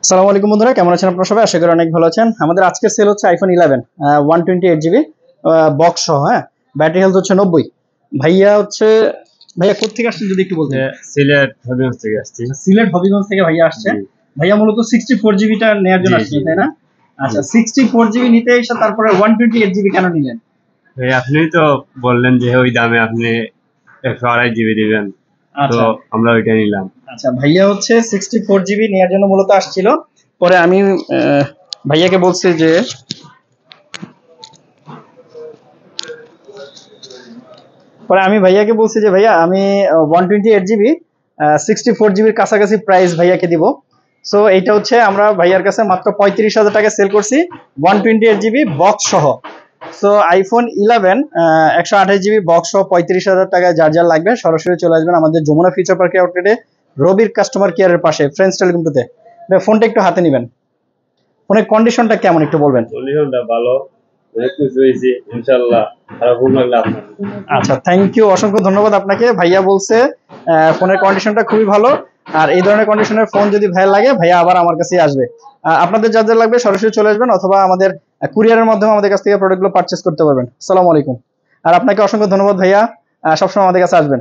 আসসালামু আলাইকুম বন্ধুরা, কেমন আছেন আপনারা সবাই? আশা করি অনেক ভালো আছেন। আমাদের আজকের সেল হচ্ছে আইফোন 11 128 জিবি বক্স সহ। হ্যাঁ, ব্যাটারি হেলথ হচ্ছে 90। ভাইয়া হচ্ছে, ভাইয়া কোথেকে আসছেন যদি একটু বলতেন? সিলেট হবিগঞ্জ থেকে আসছি। সিলেট হবিগঞ্জ থেকে ভাইয়া আসছেন। জি। ভাইয়া মূলত 64 জিবিটা নেওয়ার জন্য জি, আসছেন, জি। তাই না? আচ্ছা, জি। 64 জিবি নিতে এসে তারপরে 128 জিবি কেন নিলেন? আপনি তো বললেন যে ওই দামে আপনি 128 জিবি দিবেন, তো আচ্ছা আমরা ওইটা নিলাম। আচ্ছা, ভাইয়া হচ্ছে 64 জিবি নেওয়ার জন্য মূলত আসছিল। পরে আমি ভাইয়াকে বলছি যে ভাইয়া আমি 128 জিবি 64 জিবির কাছাকাছি প্রাইস ভাইয়াকে দিব। সো এইটা হচ্ছে আমরা ভাইয়ার কাছে মাত্র 35,000 টাকা সেল করছি 128 জিবি বক্স সহ। সো আইফোন 11 128 জিবি বক্স সহ 35,000 টাকায় যার যার লাগবে সরাসরি চলে আসবেন আমাদের যমুনা ফিউচার পার্কে আউটলেটে, রবির কাস্টমার কেয়ারের পাশে, ফ্রেন্ডস টেলিকম টুতে। ফোনটা একটু হাতে নেবেন। ফোনের কন্ডিশনটা কেমন একটু বলবেন? কন্ডিশনটা ভালো, অনেক কিছু হয়েছে ইনশাল্লাহ। খারাপ লাগলে আপনার। আচ্ছা, থ্যাংক ইউ, অসংখ্য ধন্যবাদ আপনাকে। ভাইয়া বলছে ফোনের কন্ডিশনটা খুবই ভালো। আর এই ধরনের কন্ডিশনের ফোন যদি ভাইয়া লাগে, ভাইয়া আবার আমার কাছেই আসবে। আপনাদের যা যা লাগবে সরাসরি চলে আসবেন, অথবা আমাদের কুরিয়ারের মাধ্যমে আমাদের কাছ থেকে প্রোডাক্টগুলো পারচেস করতে পারবেন। আসসালামু আলাইকুম। আর আপনাকে অসংখ্য ধন্যবাদ ভাইয়া, সবসময় আমাদের কাছে আসবেন।